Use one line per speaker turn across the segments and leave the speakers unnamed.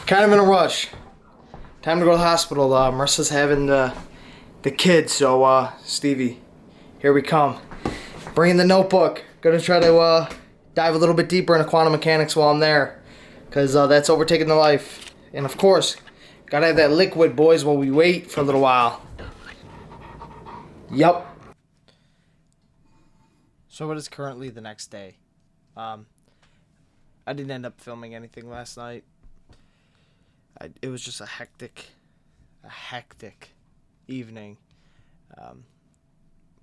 Kind of in a rush. Time to go to the hospital. Marissa's having the kid, so Stevie, here we come. Bringing the notebook. Gonna try to dive a little bit deeper into quantum mechanics while I'm there, because that's overtaking the life. And of course, gotta have that liquid, boys, while we wait for a little while. Yup. So it is currently the next day. I didn't end up filming anything last night. It was just a hectic evening.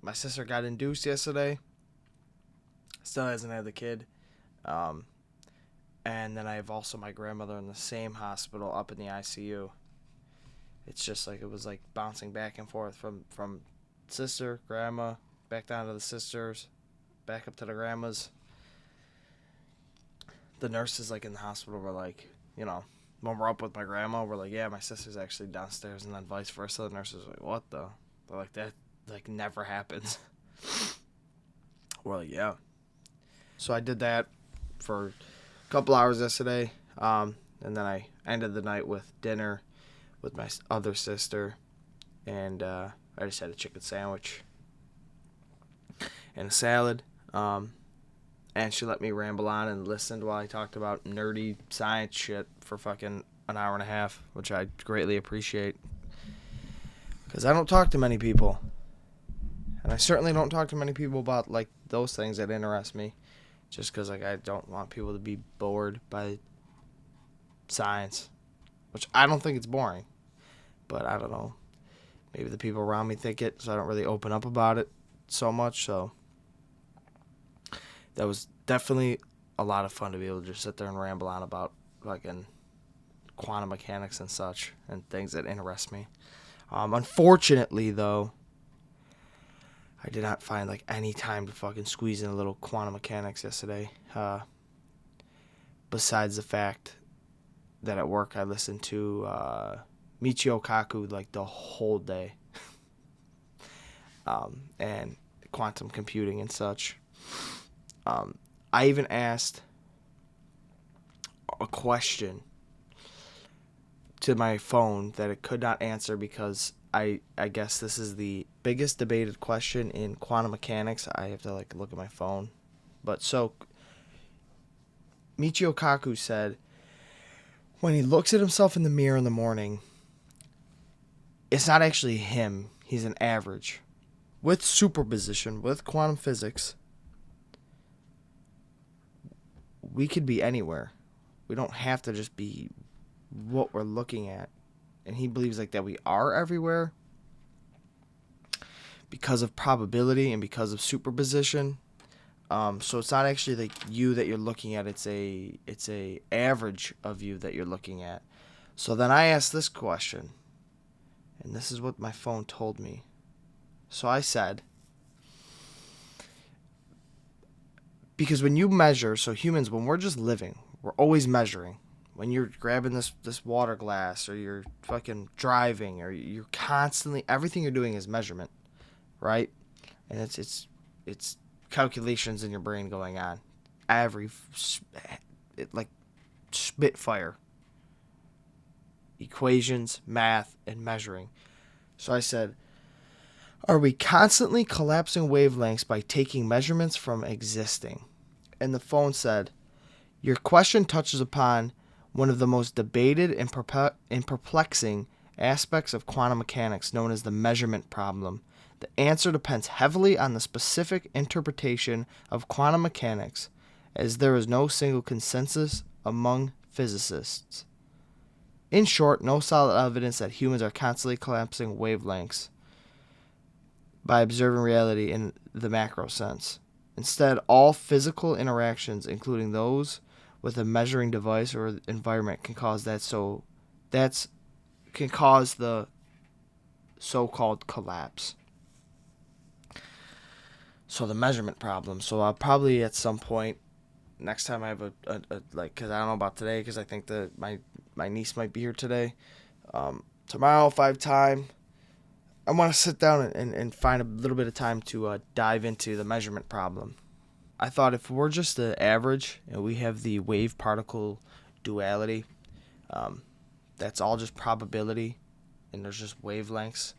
My sister got induced yesterday. Still hasn't had the kid. And then I have also my grandmother in the same hospital up in the ICU. It's just like it was like bouncing back and forth from sister, grandma, back down to the sisters, back up to the grandmas. The nurses like in the hospital were like, you know, when we're up with my grandma, we're like, yeah, my sister's actually downstairs, and then vice versa. The nurses are like, what the? They're like, that like never happens. We're like, yeah. So I did that for a couple hours yesterday, and then I ended the night with dinner with my other sister, and I just had a chicken sandwich and a salad. And she let me ramble on and listened while I talked about nerdy science shit for fucking an hour and a half, which I greatly appreciate. Because I don't talk to many people. And I certainly don't talk to many people about, like, those things that interest me. Just because, like, I don't want people to be bored by science. Which I don't think it's boring. But I don't know. Maybe the people around me think it, so I don't really open up about it so much, so... That was definitely a lot of fun to be able to just sit there and ramble on about fucking quantum mechanics and such and things that interest me. Unfortunately, though, I did not find like any time to fucking squeeze in a little quantum mechanics yesterday. Besides the fact that at work I listened to Michio Kaku like the whole day. And quantum computing and such. I even asked a question to my phone that it could not answer because I guess this is the biggest debated question in quantum mechanics. I have to like look at my phone. But so Michio Kaku said when he looks at himself in the mirror in the morning, it's not actually him. He's an average. With superposition, with quantum physics, we could be anywhere. We don't have to just be what we're looking at. And he believes like that we are everywhere because of probability and because of superposition. So it's not actually like you that you're looking at. It's a average of you that you're looking at. So then I asked this question, and this is what my phone told me. So I said, because when you measure, so humans, when we're just living, we're always measuring. When you're grabbing this water glass or you're fucking driving or you're constantly, everything you're doing is measurement, right? And it's calculations in your brain going on. Like spitfire. Equations, math, and measuring. So I said, are we constantly collapsing wavelengths by taking measurements from existing? And the phone said, your question touches upon one of the most debated and perplexing aspects of quantum mechanics, known as the measurement problem. The answer depends heavily on the specific interpretation of quantum mechanics, as there is no single consensus among physicists. In short, no solid evidence that humans are constantly collapsing wavelengths by observing reality in the macro sense. Instead, all physical interactions, including those with a measuring device or environment, can cause the so-called collapse. So the measurement problem. So I'll probably at some point next time I have a because I don't know about today because I think that my niece might be here today. Tomorrow if I have time, I want to sit down and find a little bit of time to dive into the measurement problem. I thought if we're just the average and we have the wave-particle duality, that's all just probability, and there's just wavelengths.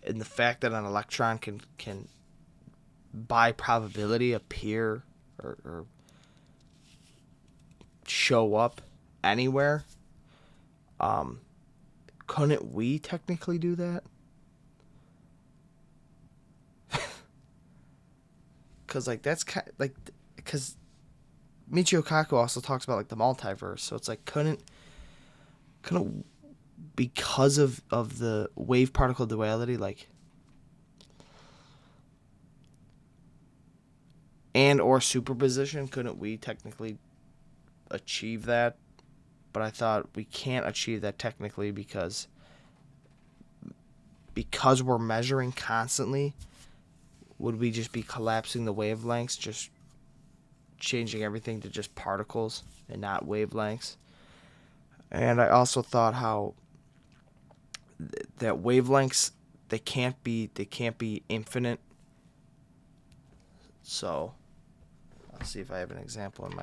And the fact that an electron can by probability appear or show up anywhere, couldn't we technically do that? Because like that's kind like because Michio Kaku also talks about like the multiverse, so it's like couldn't because of the wave particle duality, like, and or superposition, couldn't we technically achieve that? But I thought we can't achieve that technically because we're measuring constantly. Would we just be collapsing the wavelengths, just changing everything to just particles and not wavelengths? And I also thought how that wavelengths, they can't be infinite. So I'll see if I have an example in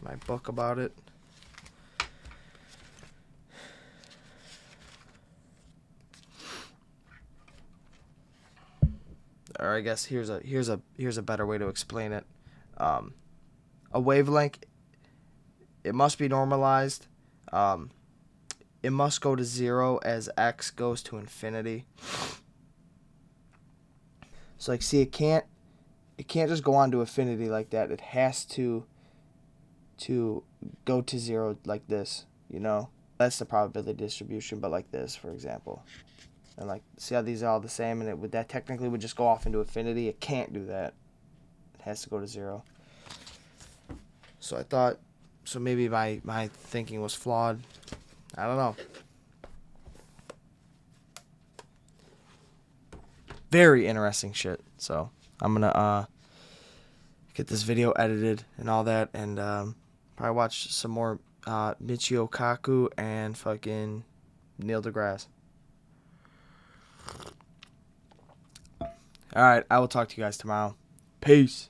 my book about it. Or I guess here's a better way to explain it. A wavelength, it must be normalized. It must go to 0 as x goes to infinity. So like, see, it can't just go on to infinity like that. It has to go to 0 like this, you know? That's the probability distribution, but like this, for example. And like, see how these are all the same, and that technically would just go off into infinity? It can't do that. It has to go to 0. So I thought, so maybe my thinking was flawed. I don't know. Very interesting shit. So I'm gonna get this video edited and all that, and probably watch some more Michio Kaku and fucking Neil deGrasse. All right, I will talk to you guys tomorrow. Peace.